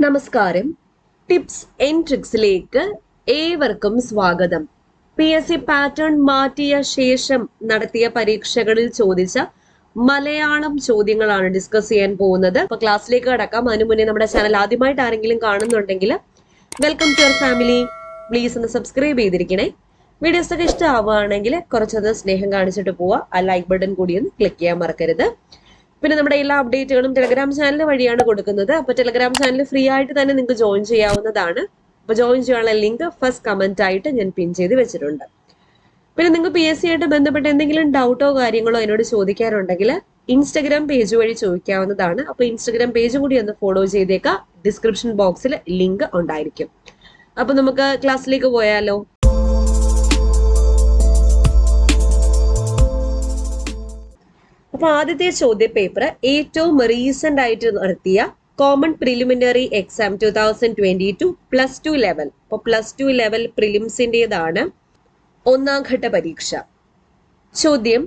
നമസ്കാരം. Tips and ട്രിക്സിലേക്ക് ഏവർക്കും സ്വാഗതം. PSC പാറ്റേൺ മാറ്റിയ ശേഷം നടത്തിയ പരീക്ഷകളിൽ ചോദിച്ച മലയാളം ചോദ്യങ്ങളാണ് ഡിസ്കസ് ചെയ്യാൻ പോകുന്നത്. അപ്പൊ ക്ലാസ്സിലേക്ക് കടക്കാം. അതിനു മുന്നേ നമ്മുടെ ചാനൽ ആദ്യമായിട്ട് ആരെങ്കിലും കാണുന്നുണ്ടെങ്കിൽ welcome to your family. Please ഒന്ന് സബ്സ്ക്രൈബ് ചെയ്തിരിക്കണേ. വീഡിയോസ് ഒക്കെ ഇഷ്ടമാവുകയാണെങ്കിൽ കുറച്ചൊന്ന് സ്നേഹം കാണിച്ചിട്ട് പോവുക. ആ ലൈക്ക് ബട്ടൺ കൂടി ഒന്ന് ക്ലിക്ക് ചെയ്യാൻ മറക്കരുത്. പിന്നെ നമ്മുടെ എല്ലാ അപ്ഡേറ്റുകളും ടെലഗ്രാം ചാനൽ വഴിയാണ് കൊടുക്കുന്നത്. അപ്പൊ ടെലഗ്രാം ചാനൽ ഫ്രീ ആയിട്ട് തന്നെ നിങ്ങൾക്ക് ജോയിൻ ചെയ്യാവുന്നതാണ്. അപ്പൊ ജോയിൻ ചെയ്യാനുള്ള ലിങ്ക് ഫസ്റ്റ് കമന്റ് ആയിട്ട് ഞാൻ പിൻ ചെയ്ത് വെച്ചിട്ടുണ്ട്. പിന്നെ നിങ്ങൾക്ക് PSC ആയിട്ട് ബന്ധപ്പെട്ട് എന്തെങ്കിലും ഡൗട്ടോ കാര്യങ്ങളോ എന്നോട് ചോദിക്കാറുണ്ടെങ്കിൽ ഇൻസ്റ്റഗ്രാം പേജ് വഴി ചോദിക്കാവുന്നതാണ്. അപ്പൊ ഇൻസ്റ്റഗ്രാം പേജ് കൂടി ഒന്ന് ഫോളോ ചെയ്തേക്കാം. ഡിസ്ക്രിപ്ഷൻ ബോക്സിൽ ലിങ്ക് ഉണ്ടായിരിക്കും. അപ്പൊ നമുക്ക് ക്ലാസ്സിലേക്ക് പോയാലോ. അപ്പൊ ആദ്യത്തെ ചോദ്യ പേപ്പർ ഏറ്റവും റീസെന്റ് ആയിട്ട് നടത്തിയ കോമൺ പ്രിലിമിനറി എക്സാം 2022 +2 ലെവൽ. അപ്പൊ +2 ലെവൽ പ്രിലിംസിന്റേതാണ് ഒന്നാം ഘട്ട പരീക്ഷ. ചോദ്യം: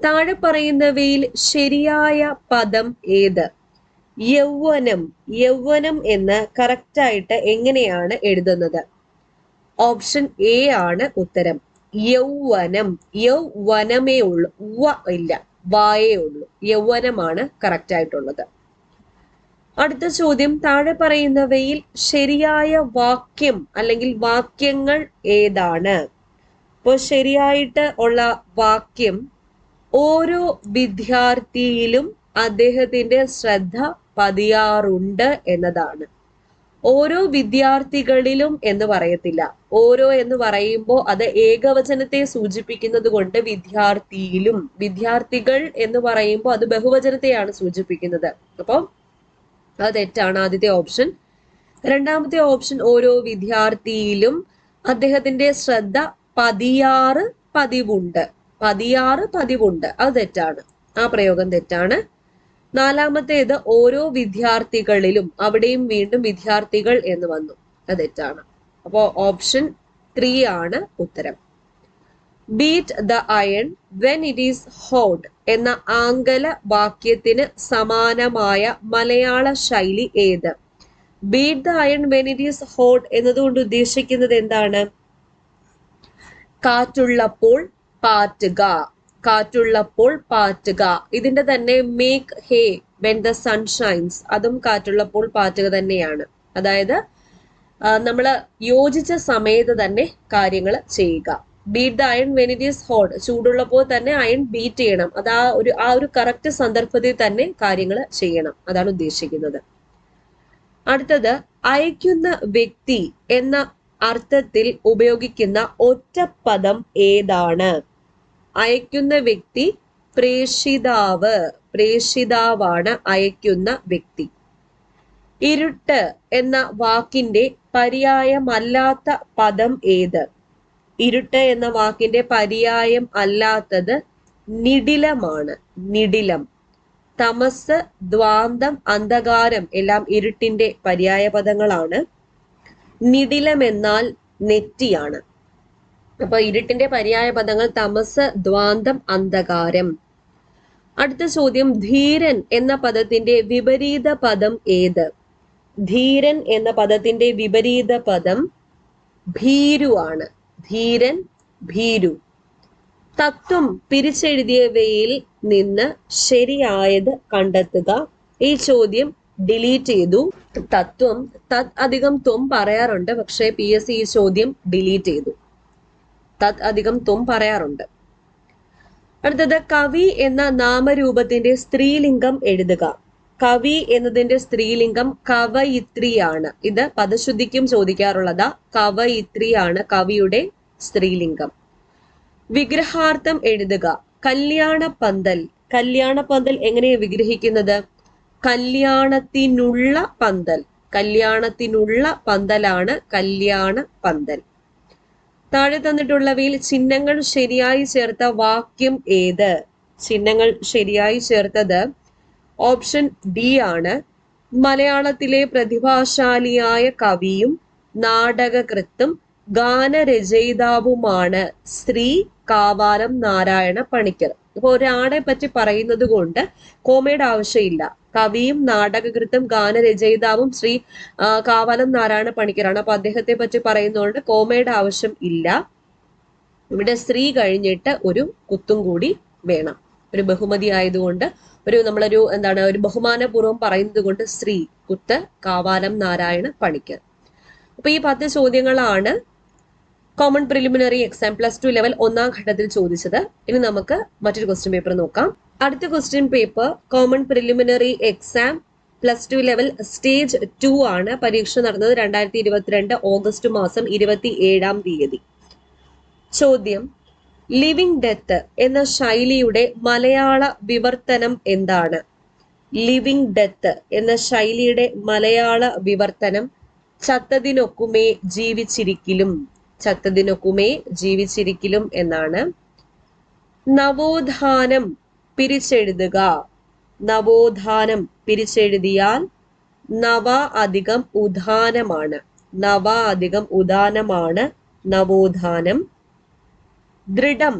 താഴെ പറയുന്നവയിൽ ശരിയായ പദം ഏത്? യൗവനം. യൗവനം എന്ന് കറക്റ്റ് ആയിട്ട് എങ്ങനെയാണ് എഴുതുന്നത്? ഓപ്ഷൻ എ ആണ് ഉത്തരം. യൗവനം. യൗവനമേ ഉള്ളൂ, വ ഇല്ല, വായേ ഉള്ളൂ. യൗവനമാണ് കറക്റ്റ് ആയിട്ടുള്ളത്. അടുത്ത ചോദ്യം: താഴെ പറയുന്നവയിൽ ശരിയായ വാക്യം അല്ലെങ്കിൽ വാക്യങ്ങൾ ഏതാണ്? അപ്പോൾ ശരിയായിട്ട് ഉള്ള വാക്യം: ഓരോ വിദ്യാർത്ഥിയിലും അദ്ദേഹത്തിന്റെ ശ്രദ്ധ പതിയാറുണ്ട് എന്നതാണ്. ഓരോ വിദ്യാർത്ഥികളിലും എന്ന് പറയത്തില്ല. ഓരോ എന്ന് പറയുമ്പോൾ അത് ഏകവചനത്തെ സൂചിപ്പിക്കുന്നത് കൊണ്ട് വിദ്യാർത്ഥിയിലും, വിദ്യാർത്ഥികൾ എന്ന് പറയുമ്പോൾ അത് ബഹുവചനത്തെയാണ് സൂചിപ്പിക്കുന്നത്. അപ്പം അത് തെറ്റാണ്, ആദ്യത്തെ ഓപ്ഷൻ. രണ്ടാമത്തെ ഓപ്ഷൻ ഓരോ വിദ്യാർത്ഥിയിലും അദ്ദേഹത്തിന്റെ ശ്രദ്ധ പതിയാറ് പതിവുണ്ട്. പതിയാറ് പതിവുണ്ട്, അത് തെറ്റാണ്, ആ പ്രയോഗം തെറ്റാണ്. നാലാമത്തേത് ഓരോ വിദ്യാർത്ഥികളിലും, അവിടെയും വീണ്ടും വിദ്യാർത്ഥികൾ എന്ന് വന്നു, അത് തെറ്റാണ്. അപ്പോ ഓപ്ഷൻ 3 ആണ് ഉത്തരം. Beat the iron when it is hot എന്ന ആംഗല വാക്യത്തിന് സമാനമായ മലയാള ശൈലി ഏത്? Beat the iron when it is hot എന്നതുകൊണ്ട് ഉദ്ദേശിക്കുന്നത് എന്താണ്? കാറ്റുള്ളപ്പോൾ പാറ്റുക. കാറ്റുള്ളപ്പോൾ പാറ്റുക. ഇതിന്റെ തന്നെ make hay when the sun shines, അതും കാറ്റുള്ളപ്പോൾ പാറ്റുക തന്നെയാണ്. അതായത് നമ്മൾ യോജിച്ച സമയത്ത് തന്നെ കാര്യങ്ങൾ ചെയ്യുക. Beat the iron when it is hot, ചൂടുള്ളപ്പോൾ തന്നെ അയൺ ബീറ്റ് ചെയ്യണം. അത് ആ ഒരു കറക്റ്റ് സന്ദർഭത്തിൽ തന്നെ കാര്യങ്ങൾ ചെയ്യണം, അതാണ് ഉദ്ദേശിക്കുന്നത്. അടുത്തത്: അയക്കുന്ന വ്യക്തി എന്ന അർത്ഥത്തിൽ ഉപയോഗിക്കുന്ന ഒറ്റപ്പദം ഏതാണ്? അയക്കുന്ന വ്യക്തി പ്രേഷിതാവ്. പ്രേഷിതാവാണ് അയക്കുന്ന വ്യക്തി. ഇരുട്ട് എന്ന വാക്കിന്റെ പര്യായമല്ലാത്ത പദം ഏത്? ഇരുട്ട് എന്ന വാക്കിന്റെ പര്യായം അല്ലാത്തത് നിടിലമാണ്. നിടിലം. തമസ്, ദ്വാന്തം, അന്ധകാരം എല്ലാം ഇരുട്ടിന്റെ പര്യായ പദങ്ങളാണ്. നിടിലം എന്നാൽ നെറ്റിയാണ്. അപ്പൊ ഇരുട്ടിന്റെ പര്യായ പദങ്ങൾ തമസ്, ദ്വാന്തം, അന്ധകാരം. അടുത്ത ചോദ്യം: ധീരൻ എന്ന പദത്തിന്റെ വിപരീത പദം ഏത്? ധീരൻ എന്ന പദത്തിന്റെ വിപരീത പദം ഭീരു ആണ്. ധീരൻ, ഭീരു. തത്വം പിരിച്ചെഴുതിയവയിൽ നിന്ന് ശരിയായത് കണ്ടെത്തുക. ഈ ചോദ്യം ഡിലീറ്റ് ചെയ്തു. തത്വം തത് അധികം ത്വം പറയാറുണ്ട്, പക്ഷേ PSC ഈ ചോദ്യം ഡിലീറ്റ് ചെയ്തു. തത് അധികം ത്വം പറയാറുണ്ട്. അടുത്തത്: കവി എന്ന നാമരൂപത്തിന്റെ സ്ത്രീലിംഗം എഴുതുക. കവി എന്നതിന്റെ സ്ത്രീലിംഗം കവയിത്രിയാണ്. ഇത് പദശുദ്ധിക്കും ചോദിക്കാറുള്ളതാ. കവയിത്രിയാണ് കവിയുടെ സ്ത്രീലിംഗം. വിഗ്രഹാർത്ഥം എഴുതുക. കല്യാണപ്പന്തൽ. കല്യാണപ്പന്തൽ എങ്ങനെയാണ് വിഗ്രഹിക്കുന്നത്? കല്യാണത്തിനുള്ള പന്തൽ. കല്യാണത്തിനുള്ള പന്തലാണ് കല്യാണ പന്തൽ. താഴെ തന്നിട്ടുള്ളവയിൽ ചിഹ്നങ്ങൾ ശരിയായി ചേർത്ത വാക്യം ഏത്? ചിഹ്നങ്ങൾ ശരിയായി ചേർത്തത് ഓപ്ഷൻ ഡി ആണ്. മലയാളത്തിലെ പ്രതിഭാശാലിയായ കവിയും നാടകകൃത്തും ഗാനരചയിതാവുമാണ് ശ്രീ കാവാലം നാരായണ പണിക്കർ. അപ്പൊ ഒരാളെ പറ്റി പറയുന്നത് കൊണ്ട് കോമയുടെ ആവശ്യമില്ല. കവിയും നാടകകൃത്തും ഗാനരചയിതാവും ശ്രീ കാവാലം നാരായണ പണിക്കരാണ്. അപ്പൊ അദ്ദേഹത്തെ പറ്റി പറയുന്നതുകൊണ്ട് കോമയുടെ ആവശ്യം ഇല്ല. ഇവിടെ ശ്രീ കഴിഞ്ഞിട്ട് ഒരു കുത്തും കൂടി വേണം. ഒരു ബഹുമതി ആയതുകൊണ്ട് നമ്മളൊരു ഒരു ബഹുമാനപൂർവ്വം പറയുന്നത് കൊണ്ട് ശ്രീ കുത്ത് കാവാലം നാരായണ പണിക്കർ. അപ്പൊ ഈ 10 ചോദ്യങ്ങളാണ് കോമൺ പ്രിലിമിനറി എക്സാം +2 ലെവൽ 1ാം ഘട്ടത്തിൽ ചോദിച്ചത്. ഇനി നമുക്ക് മറ്റൊരു ക്വസ്റ്റ്യൻ പേപ്പർ നോക്കാം. അടുത്ത question paper common preliminary exam +2 level stage 2 ആണ്. പരീക്ഷ നടന്നത് 2022 ഓഗസ്റ്റ് മാസം 27ാം തീയതി. ചോദ്യം: ലിവിംഗ് ഡെത്ത് എന്ന ശൈലിയുടെ മലയാള വിവർത്തനം എന്താണ്? ലിവിംഗ് ഡെത്ത് എന്ന ശൈലിയുടെ മലയാള വിവർത്തനം ചത്തതിനൊക്കുമേ ജീവിച്ചിരിക്കിലും. ചത്തതിനൊക്കുമേ ജീവിച്ചിരിക്കിലും എന്നാണ്. നവോത്ഥാനം പിരിച്ചെഴുതുക. നവോത്ഥാനം പിരിച്ചെഴുതിയാൽ നവ അധികം ഉദാനമാണ്. നവ അധികം ഉദാനമാണ് നവോത്ഥാനം. ദൃഢം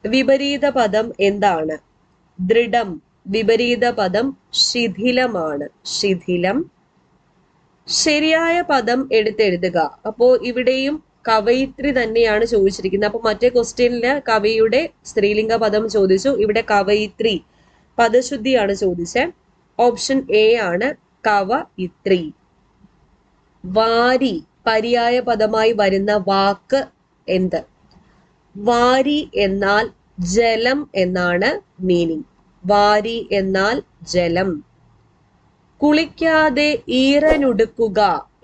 വിപരീത പദം എന്താണ്? ദൃഢം വിപരീത പദം ശിഥിലമാണ്. ശിഥിലം. ശരിയായ പദം എടുത്തെഴുതുക. അപ്പോ ഇവിടെയും കവയിത്രി തന്നെയാണ് ചോദിച്ചിരിക്കുന്നത്. അപ്പൊ മറ്റേ ക്വസ്റ്റ്യനില് കവിയുടെ സ്ത്രീലിംഗ പദം ചോദിച്ചു, ഇവിടെ കവയിത്രി പദശുദ്ധിയാണ് ചോദിച്ചത്. ഓപ്ഷൻ എ ആണ് കവയിത്രി. വാരി പര്യായ പദമായി വരുന്ന വാക്ക് എന്ത്? വാരി എന്നാൽ ജലം എന്നാണ് മീനിങ്. വാരി എന്നാൽ ജലം. കുളിക്കാതെ ഈറനുടുക്കുക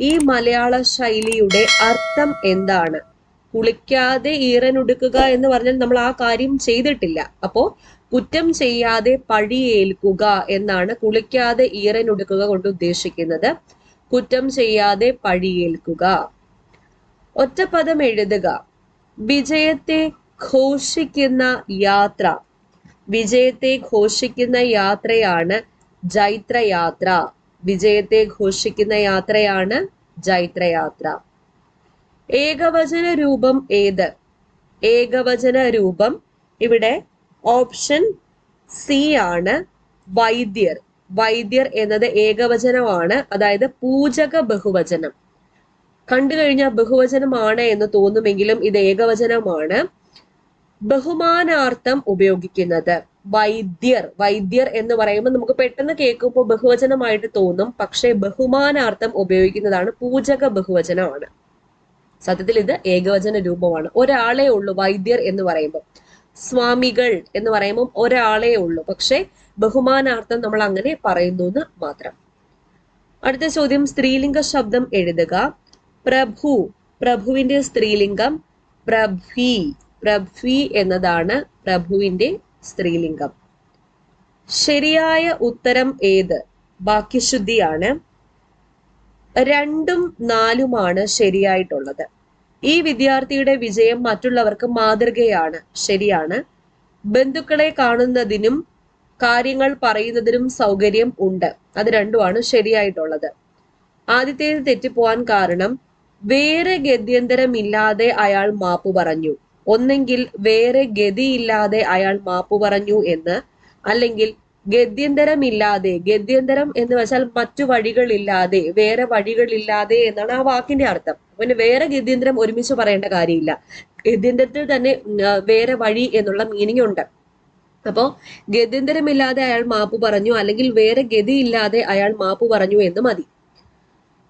ഈ മലയാള ശൈലിയുടെ അർത്ഥം എന്താണ്? കുളിക്കാതെ ഈറനുടുക്കുക എന്ന് പറഞ്ഞാൽ നമ്മൾ ആ കാര്യം ചെയ്തിട്ടില്ല. അപ്പോ കുറ്റം ചെയ്യാതെ പഴിയേൽക്കുക എന്നാണ് കുളിക്കാതെ ഈറനുടുക്കുക കൊണ്ട് ഉദ്ദേശിക്കുന്നത്. കുറ്റം ചെയ്യാതെ പഴിയേൽക്കുക. ഒറ്റപ്പദം എഴുതുക. വിജയത്തെ ഘോഷിക്കുന്ന യാത്ര. വിജയത്തെ ഘോഷിക്കുന്ന യാത്രയാണ് ജൈത്രയാത്ര. വിജയത്തെ ഘോഷിക്കുന്ന യാത്രയാണ് ജൈത്രയാത്ര. ഏകവചന രൂപം ഏത്? ഏകവചന രൂപം ഇവിടെ ഓപ്ഷൻ സി ആണ് വൈദ്യർ. വൈദ്യർ എന്നത് ഏകവചനമാണ്, അതായത് പൂജക ബഹുവചനം. കണ്ടു കഴിഞ്ഞാൽ ബഹുവചനമാണ് എന്ന് തോന്നുമെങ്കിലും ഇത് ഏകവചനമാണ്. ബഹുമാനാർത്ഥം ഉപയോഗിക്കുന്നത് വൈദ്യർ. വൈദ്യർ എന്ന് പറയുമ്പോൾ നമുക്ക് പെട്ടെന്ന് കേൾക്കുമ്പോൾ ബഹുവചനമായിട്ട് തോന്നും, പക്ഷെ ബഹുമാനാർത്ഥം ഉപയോഗിക്കുന്നതാണ് പൂജക ബഹുവചനമാണ്. സത്യത്തിൽ ഇത് ഏകവചന രൂപമാണ്. ഒരാളെ ഉള്ളൂ വൈദ്യർ എന്ന് പറയുമ്പോൾ. സ്വാമികൾ എന്ന് പറയുമ്പോൾ ഒരാളെ ഉള്ളൂ, പക്ഷെ ബഹുമാനാർത്ഥം നമ്മൾ അങ്ങനെ പറയുന്നു എന്ന് മാത്രം. അടുത്ത ചോദ്യം: സ്ത്രീലിംഗ ശബ്ദം എഴുതുക. പ്രഭു, പ്രഭുവിന്റെ സ്ത്രീലിംഗം പ്രഭി. പ്രഭി എന്നതാണ് പ്രഭുവിന്റെ സ്ത്രീലിംഗം. ശരിയായ ഉത്തരം ഏത്? വാക്യശുദ്ധിയാണ്. 2ഉം 4ഉമാണ് ശരിയായിട്ടുള്ളത്. ഈ വിദ്യാർത്ഥിയുടെ വിജയം മറ്റുള്ളവർക്ക് മാതൃകയാണ്. ശരിയാണ്. ബന്ധുക്കളെ കാണുന്നതിനും കാര്യങ്ങൾ പറയുന്നതിനും സൗകര്യം ഉണ്ട്. അത് 2ഉമാണ് ശരിയായിട്ടുള്ളത്. ആദ്യത്തേത് തെറ്റിപ്പോവാൻ കാരണം വേറെ ഗത്യന്തരമില്ലാതെ അയാൾ മാപ്പ് പറഞ്ഞു. ഒന്നെങ്കിൽ വേറെ ഗതിയില്ലാതെ അയാൾ മാപ്പ് പറഞ്ഞു എന്ന്, അല്ലെങ്കിൽ ഗത്യന്തരമില്ലാതെ. ഗത്യന്തരം എന്ന് വെച്ചാൽ മറ്റു വഴികളില്ലാതെ, വേറെ വഴികളില്ലാതെ എന്നാണ് ആ വാക്കിന്റെ അർത്ഥം. പിന്നെ വേറെ ഗത്യന്തരം ഒരുമിച്ച് പറയേണ്ട കാര്യമില്ല. ഗത്യന്തരത്തിൽ തന്നെ വേറെ വഴി എന്നുള്ള മീനിങ് ഉണ്ട്. അപ്പോ ഗത്യന്തരമില്ലാതെ അയാൾ മാപ്പ് പറഞ്ഞു, അല്ലെങ്കിൽ വേറെ ഗതിയില്ലാതെ അയാൾ മാപ്പ് പറഞ്ഞു എന്ന് മതി.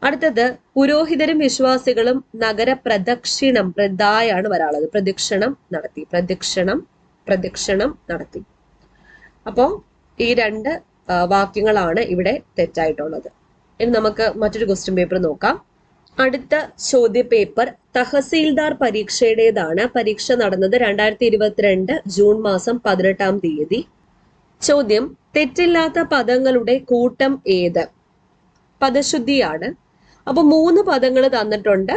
അടുത്തത്: പുരോഹിതരും വിശ്വാസികളും നഗര പ്രദക്ഷിണം, പ്രദായാണ് വരാനുള്ളത്, പ്രദക്ഷിണം നടത്തി. പ്രദക്ഷിണം നടത്തി. അപ്പോ ഈ 2 വാക്യങ്ങളാണ് ഇവിടെ തെറ്റായിട്ടുള്ളത്. ഇനി നമുക്ക് മറ്റൊരു ക്വസ്റ്റ്യൻ പേപ്പർ നോക്കാം. അടുത്ത ചോദ്യ പേപ്പർ തഹസീൽദാർ പരീക്ഷയുടേതാണ്. പരീക്ഷ നടന്നത് 2022 ജൂൺ മാസം 18ാം തീയതി. ചോദ്യം: തെറ്റില്ലാത്ത പദങ്ങളുടെ കൂട്ടം ഏത്? പദശുദ്ധിയാണ്. അപ്പൊ 3 പദങ്ങൾ തന്നിട്ടുണ്ട്.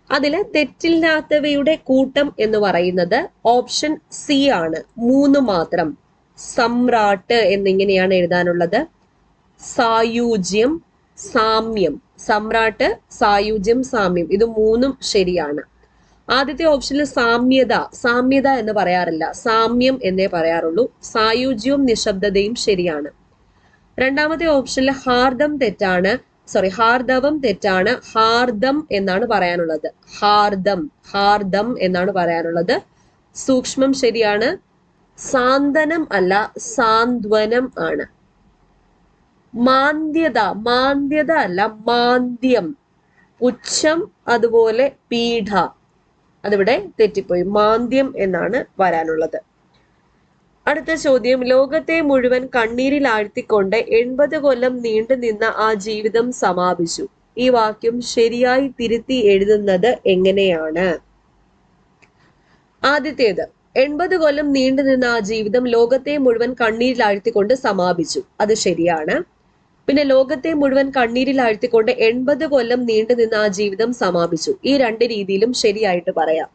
അതില് തെറ്റില്ലാത്തവയുടെ കൂട്ടം എന്ന് പറയുന്നത് ഓപ്ഷൻ സി ആണ്. 3 മാത്രം. സമ്രാട്ട് എന്നിങ്ങനെയാണ് എഴുതാനുള്ളത്. സായുജ്യം, സാമ്യം. സമ്രാട്ട്, സായുജ്യം, സാമ്യം, ഇത് 3ഉം ശരിയാണ്. ആദ്യത്തെ ഓപ്ഷനിൽ സാമ്യത. സാമ്യത എന്ന് പറയാറില്ല, സാമ്യം എന്നേ പറയാറുള്ളൂ. സായുജ്യവും നിശബ്ദതയും ശരിയാണ്. രണ്ടാമത്തെ ഓപ്ഷനിൽ ഹാർദം തെറ്റാണ്, ഹാർദവം തെറ്റാണ്. ഹാർദം എന്നാണ് പറയാനുള്ളത്. ഹാർദം എന്നാണ് പറയാനുള്ളത്. സൂക്ഷ്മം ശരിയാണ്. സാന്ത്വനം അല്ല, സാന്ത്വനം ആണ്. മാന്ദ്യത അല്ല, മാന്ദ്യം. പുച്ഛം, അതുപോലെ പീഠ, അതിവിടെ തെറ്റിപ്പോയി. മാന്ദ്യം എന്നാണ് വരാനുള്ളത്. അടുത്ത ചോദ്യം, ലോകത്തെ മുഴുവൻ കണ്ണീരിൽ ആഴ്ത്തിക്കൊണ്ട് 80 കൊല്ലം നീണ്ടു നിന്ന ആ ജീവിതം സമാപിച്ചു. ഈ വാക്യം ശരിയായി തിരുത്തി എഴുതുന്നത് എങ്ങനെയാണ്? ആദ്യത്തേത്, 80 കൊല്ലം നീണ്ടു നിന്ന ആ ജീവിതം ലോകത്തെ മുഴുവൻ കണ്ണീരിൽ ആഴ്ത്തിക്കൊണ്ട് സമാപിച്ചു. അത് ശരിയാണ്. പിന്നെ ലോകത്തെ മുഴുവൻ കണ്ണീരിൽ ആഴ്ത്തിക്കൊണ്ട് 80 കൊല്ലം നീണ്ടു നിന്ന ആ ജീവിതം സമാപിച്ചു. ഈ രണ്ട് രീതിയിലും ശരിയായിട്ട് പറയാം.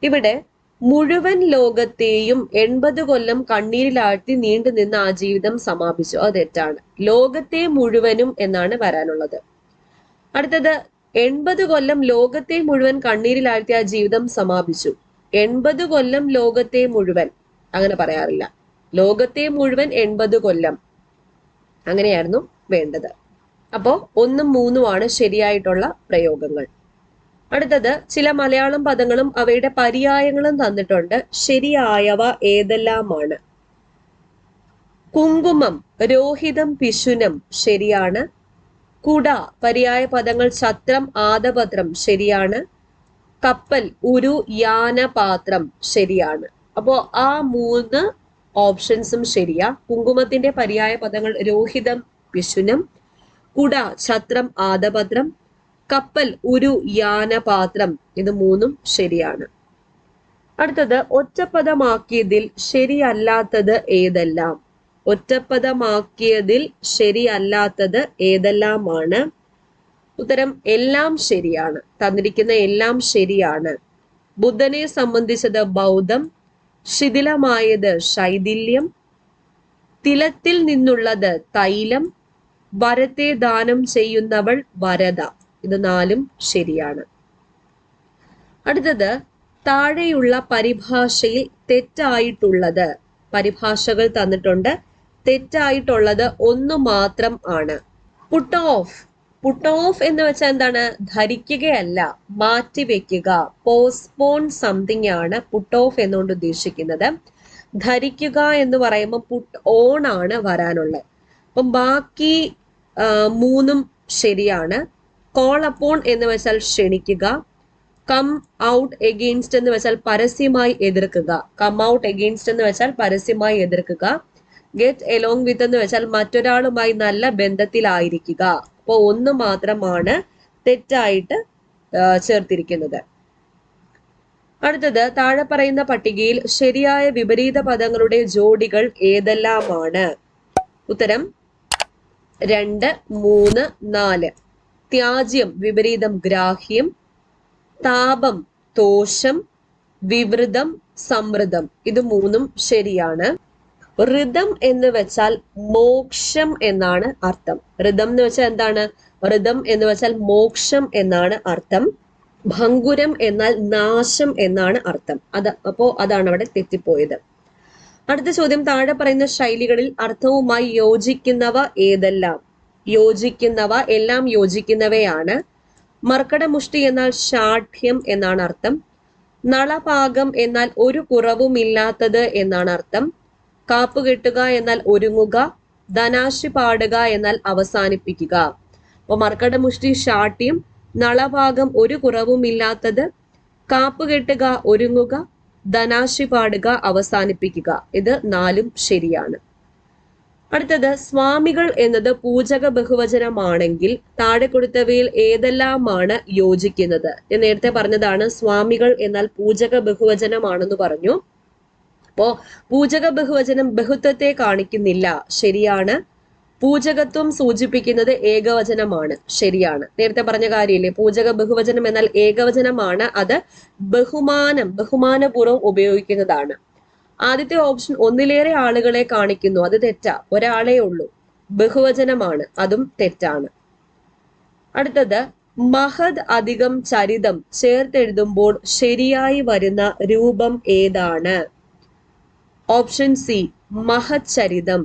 ഇവിടെ മുഴുവൻ ലോകത്തെയും 80 കൊല്ലം കണ്ണീരിലാഴ്ത്തി നീണ്ടു നിന്ന ആ ജീവിതം സമാപിച്ചു, അത് തെറ്റാണ്. ലോകത്തെ മുഴുവനും എന്നാണ് വരാനുള്ളത്. അടുത്തത്, 80 കൊല്ലം ലോകത്തെ മുഴുവൻ കണ്ണീരിലാഴ്ത്തി ആ ജീവിതം സമാപിച്ചു. 80 കൊല്ലം ലോകത്തെ മുഴുവൻ അങ്ങനെ പറയാറില്ല. ലോകത്തെ മുഴുവൻ 80 കൊല്ലം അങ്ങനെയായിരുന്നു വേണ്ടത്. അപ്പോ 1ഉം 3ഉമാണ് ശരിയായിട്ടുള്ള പ്രയോഗങ്ങൾ. അടുത്തത്, ചില മലയാളം പദങ്ങളും അവയുടെ പര്യായങ്ങളും തന്നിട്ടുണ്ട്. ശരിയായവ ഏതെല്ലാമാണ്? കുങ്കുമം, രോഹിതം, പിശുനം ശരിയാണ്. കുട പര്യായ പദങ്ങൾ ഛത്രം, ആദപത്രം ശരിയാണ്. കപ്പൽ, ഉരു, യാന, പാത്രം ശരിയാണ്. അപ്പോ ആ 3 ഓപ്ഷൻസും ശരിയാ. കുങ്കുമത്തിന്റെ പര്യായ പദങ്ങൾ രോഹിതം, പിശുനം. കുട, ഛത്രം, ആദപത്രം. കപ്പൽ, ഉരു, യാന, പാത്രം, ഇത് 3ഉം ശരിയാണ്. അടുത്തത്, ഒറ്റപ്പദമാക്കിയതിൽ ശരിയല്ലാത്തത് ഏതെല്ലാം? ഒറ്റപ്പദമാക്കിയതിൽ ശരിയല്ലാത്തത് ഏതെല്ലാമാണ്? ഉത്തരം എല്ലാം ശരിയാണ്. തന്നിരിക്കുന്ന എല്ലാം ശരിയാണ്. ബുദ്ധനെ സംബന്ധിച്ചത് ബൗദ്ധം, ശിഥിലമായത് ശൈഥില്യം, തിലത്തിൽ നിന്നുള്ളത് തൈലം, വരത്തെ ദാനം ചെയ്യുന്നവൾ വരദ, ഇത് 4ഉം ശരിയാണ്. അടുത്തത്, താഴെയുള്ള പരിഭാഷയിൽ തെറ്റായിട്ടുള്ളത്. പരിഭാഷകൾ തന്നിട്ടുണ്ട്. തെറ്റായിട്ടുള്ളത് 1 മാത്രം ആണ്. പുട്ട് ഓഫ് എന്ന് വെച്ചാൽ എന്താണ്? ധരിക്കുകയല്ല, മാറ്റിവെക്കുക. പോസ്റ്റ്പോൺ സംതിങ് ആണ് പുട്ട് ഓഫ് എന്നുകൊണ്ട് ഉദ്ദേശിക്കുന്നത്. ധരിക്കുക എന്ന് പറയുമ്പോൾ പുട്ട് ഓൺ ആണ് വരാനുള്ളത്. അപ്പം ബാക്കി 3ഉം ശരിയാണ്. കോൾ അപ്പോൺ എന്ന് വെച്ചാൽ ക്ഷണിക്കുക. കം ഔട്ട് എഗെയിൻസ്റ്റ് എന്ന് വെച്ചാൽ പരസ്യമായി എതിർക്കുക. കം ഔട്ട് എഗെയിൻസ്റ്റ് എന്ന് വെച്ചാൽ പരസ്യമായി എതിർക്കുക. ഗെറ്റ് എലോങ് വിത്ത് എന്ന് വെച്ചാൽ മറ്റൊരാളുമായി നല്ല ബന്ധത്തിലായിരിക്കുക. അപ്പോൾ 1 മാത്രമാണ് തെറ്റായിട്ട് ചേർത്തിരിക്കുന്നത്. അടുത്തത്, താഴെ പറയുന്ന പട്ടികയിൽ ശരിയായ വിപരീത പദങ്ങളുടെ ജോഡികൾ ഏതെല്ലാമാണ്? ഉത്തരം 2, 3, 4. ത്യാജ്യം വിപരീതം ഗ്രാഹ്യം, താപം തോഷം, വിവൃതം സമൃദ്ധം, ഇത് 3ഉം ശരിയാണ്. ഋതം എന്ന് വെച്ചാൽ മോക്ഷം എന്നാണ് അർത്ഥം. ഋതം എന്ന് വെച്ചാൽ എന്താണ്? ഋതം എന്ന് വെച്ചാൽ മോക്ഷം എന്നാണ് അർത്ഥം. ഭംഗുരം എന്നാൽ നാശം എന്നാണ് അർത്ഥം. അപ്പോ അതാണ് അവിടെ തെറ്റിപ്പോയത്. അടുത്ത ചോദ്യം, താഴെ പറയുന്ന ശൈലികളിൽ അർത്ഥവുമായി യോജിക്കുന്നവ ഏതെല്ലാം? എല്ലാം യോജിക്കുന്നവയാണ്. മർക്കടമുഷ്ടി എന്നാൽ ശാഠ്യം എന്നാണ് അർത്ഥം. നളപാകം എന്നാൽ ഒരു കുറവുമില്ലാത്തത് എന്നാണ് അർത്ഥം. കാപ്പുകെട്ടുക എന്നാൽ ഒരുങ്ങുക. ധനാശി പാടുക എന്നാൽ അവസാനിപ്പിക്കുക. അപ്പൊ മർക്കടമുഷ്ടി ശാഠ്യം, നളഭാഗം ഒരു കുറവുമില്ലാത്തത്, കാപ്പുകെട്ടുക ഒരുങ്ങുക, ധനാശി പാടുക അവസാനിപ്പിക്കുക, ഇത് 4ഉം ശരിയാണ്. അടുത്തത്, സ്വാമികൾ എന്നത് പൂജക ബഹുവചനമാണെങ്കിൽ താഴെ കൊടുത്തവയിൽ ഏതെല്ലാമാണ് യോജിക്കുന്നത്? ഞാൻ നേരത്തെ പറഞ്ഞതാണ് സ്വാമികൾ എന്നാൽ പൂജക ബഹുവചനമാണെന്ന് പറഞ്ഞു. അപ്പോ പൂജക ബഹുവചനം ബഹുത്വത്തെ കാണിക്കുന്നില്ല, ശരിയാണ്. പൂജകത്വം സൂചിപ്പിക്കുന്നത് ഏകവചനമാണ്, ശരിയാണ്. നേരത്തെ പറഞ്ഞ കാര്യമില്ലേ, പൂജക ബഹുവചനം എന്നാൽ ഏകവചനമാണ്, അത് ബഹുമാനപൂർവ്വം ഉപയോഗിക്കുന്നതാണ്. ആദ്യത്തെ ഓപ്ഷൻ ഒന്നിലേറെ ആളുകളെ കാണിക്കുന്നു, അത് തെറ്റാ, ഒരാളേ ഉള്ളൂ. ബഹുവചനമാണ്, അതും തെറ്റാണ്. അടുത്തത്, മഹദ് അധികം ചരിതം ചേർത്തെഴുതുമ്പോൾ ശരിയായി വരുന്ന രൂപം ഏതാണ്? ഓപ്ഷൻ സി മഹത് ചരിതം.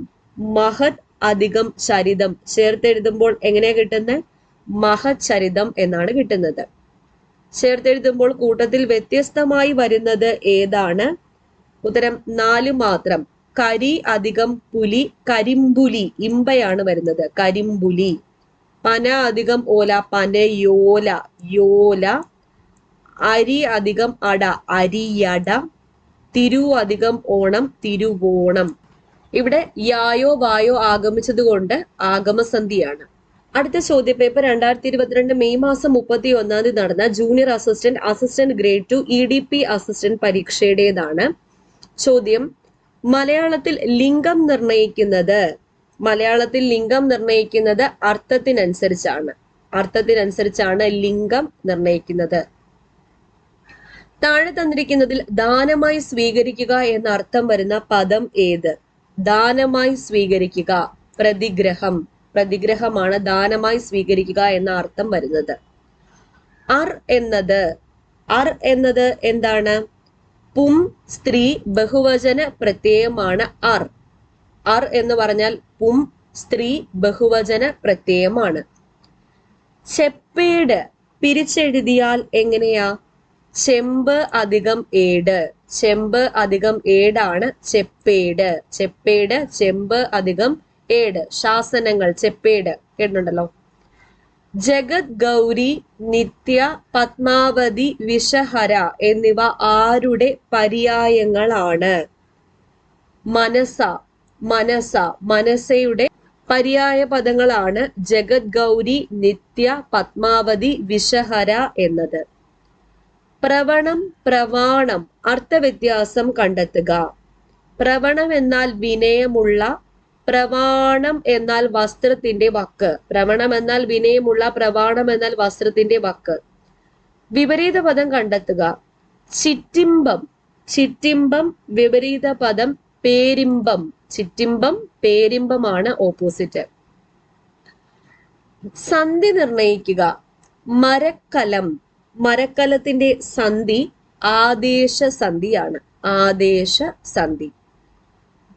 മഹത് അധികം ചരിതം ചേർത്തെഴുതുമ്പോൾ എങ്ങനെയാ കിട്ടുന്നത്? മഹചരിതം എന്നാണ് കിട്ടുന്നത്. ചേർത്തെഴുതുമ്പോൾ കൂട്ടത്തിൽ വ്യത്യസ്തമായി വരുന്നത് ഏതാണ്? ഉത്തരം 4 മാത്രം. കരി അധികം പുലി, കരിമ്പുലി, ഇമ്പയാണ് വരുന്നത്, കരിമ്പുലി. പന അധികം ഓല, പനയോല, യോല. അരി അധികം അട, അരിയട. തിരു അധികം ഓണം, തിരുവോണം. ഇവിടെ യായോ വായോ ആഗമിച്ചത് കൊണ്ട് ആഗമസന്ധിയാണ്. അടുത്ത ചോദ്യപേപ്പർ 2022 മെയ് മാസം 31 നടന്ന junior assistant, assistant grade 2, EDP assistant പരീക്ഷയുടേതാണ്. ചോദ്യം: മലയാളത്തിൽ ലിംഗം നിർണയിക്കുന്നത് അർത്ഥത്തിനനുസരിച്ചാണ് ലിംഗം നിർണയിക്കുന്നത്. താഴെ തന്നിരിക്കുന്നതിൽ ദാനമായി സ്വീകരിക്കുക എന്ന അർത്ഥം വരുന്ന പദം ഏത്? ദാനമായി സ്വീകരിക്കുക, പ്രതിഗ്രഹമാണ് ദാനമായി സ്വീകരിക്കുക എന്ന അർത്ഥം വരുന്നത്. അർ എന്നത് എന്താണ്? പും സ്ത്രീ ബഹുവചന പ്രത്യയമാണ് അർ. അർ എന്ന് പറഞ്ഞാൽ പും സ്ത്രീ ബഹുവചന പ്രത്യയമാണ്. ചെപ്പേട് പിരിച്ചെഴുതിയാൽ എങ്ങനെയാ? ചെമ്പ് അധികം ഏടാണ് ചെപ്പേട്. ചെമ്പ് അധികം ഏട്. ശാസനങ്ങൾ, ചെപ്പേട് കേട്ടിട്ടുണ്ടല്ലോ. ജഗത്, ഗൗരി, നിത്യ, പത്മാവതി, വിഷഹര എന്നിവ ആരുടെ പര്യായങ്ങളാണ്? മനസയുടെ പര്യായ പദങ്ങളാണ് ജഗത്, ഗൗരി, നിത്യ, പത്മാവതി, വിഷഹര എന്നത്. പ്രവണം, പ്രവാണം അർത്ഥവ്യത്യാസം കണ്ടെത്തുക. പ്രവണം എന്നാൽ വിനയമുള്ള, പ്രവാണം എന്നാൽ വസ്ത്രത്തിന്റെ വക്ക്. പ്രവണം എന്നാൽ വിനയമുള്ള, പ്രവാണം എന്നാൽ വസ്ത്രത്തിന്റെ വക്ക്. വിപരീത പദം കണ്ടെത്തുക. ചിറ്റിമ്പം വിപരീത പദം പേരിമ്പം. പേരിമ്പമാണ് ഓപ്പോസിറ്റ്. സന്ധി നിർണയിക്കുക. മരക്കലത്തിന്റെ സന്ധി ആദേശസന്ധിയാണ്. ആദേശസന്ധി.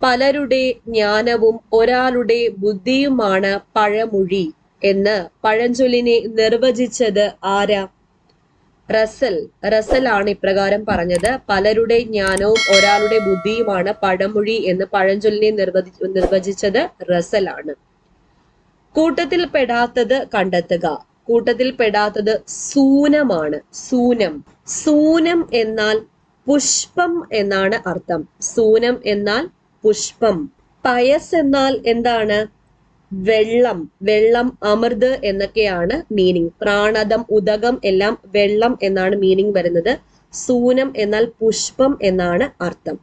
പലരുടെ ജ്ഞാനവും ഒരാളുടെ ബുദ്ധിയുമാണ് പഴമൊഴി എന്ന് പഴഞ്ചൊല്ലിനെ നിർവചിച്ചത് ആരാ? റസലാണ് ഇപ്രകാരം പറഞ്ഞത്. പലരുടെ ജ്ഞാനവും ഒരാളുടെ ബുദ്ധിയുമാണ് പഴമൊഴി എന്ന് പഴഞ്ചൊല്ലിനെ നിർവചിച്ചത് റസലാണ്. കൂട്ടത്തിൽ പെടാത്തത് കണ്ടെത്തുക. കൂട്ടത്തിൽ പെടാത്തത് സൂനമാണ്. സൂനം എന്നാൽ പുഷ്പം എന്നാണ് അർത്ഥം. സൂനം എന്നാൽ പുഷ്പം. പയസ് എന്നാൽ എന്താണ്? വെള്ളം, അമൃത് എന്നൊക്കെയാണ് മീനിങ്. പ്രാണദം, ഉദകം എല്ലാം വെള്ളം എന്നാണ് മീനിങ് വരുന്നത്. സൂനം എന്നാൽ പുഷ്പം എന്നാണ് അർത്ഥം.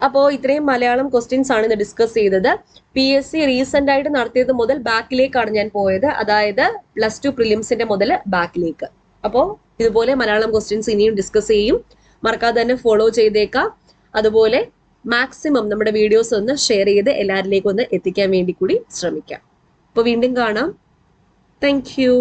അപ്പോ ഇത്രയും മലയാളം ക്വസ്റ്റ്യൻസ് ആണ് ഇന്ന് ഡിസ്കസ് ചെയ്തത്. PSC റീസെന്റ് ആയിട്ട് നടത്തിയത് മുതൽ ബാക്കിലേക്കാണ് ഞാൻ പോയത്. അതായത് +2 പ്രിലിംസിന്റെ മുതൽ ബാക്കിലേക്ക്. അപ്പോ ഇതുപോലെ മലയാളം ക്വസ്റ്റ്യൻസ് ഇനിയും ഡിസ്കസ് ചെയ്യും. മറക്കാതെ തന്നെ ഫോളോ ചെയ്തേക്കാം. അതുപോലെ മാക്സിമം നമ്മുടെ വീഡിയോസ് ഒന്ന് ഷെയർ ചെയ്ത് എല്ലാവരിലേക്കും ഒന്ന് എത്തിക്കാൻ വേണ്ടി കൂടി ശ്രമിക്കാം. അപ്പോൾ വീണ്ടും കാണാം. Thank you.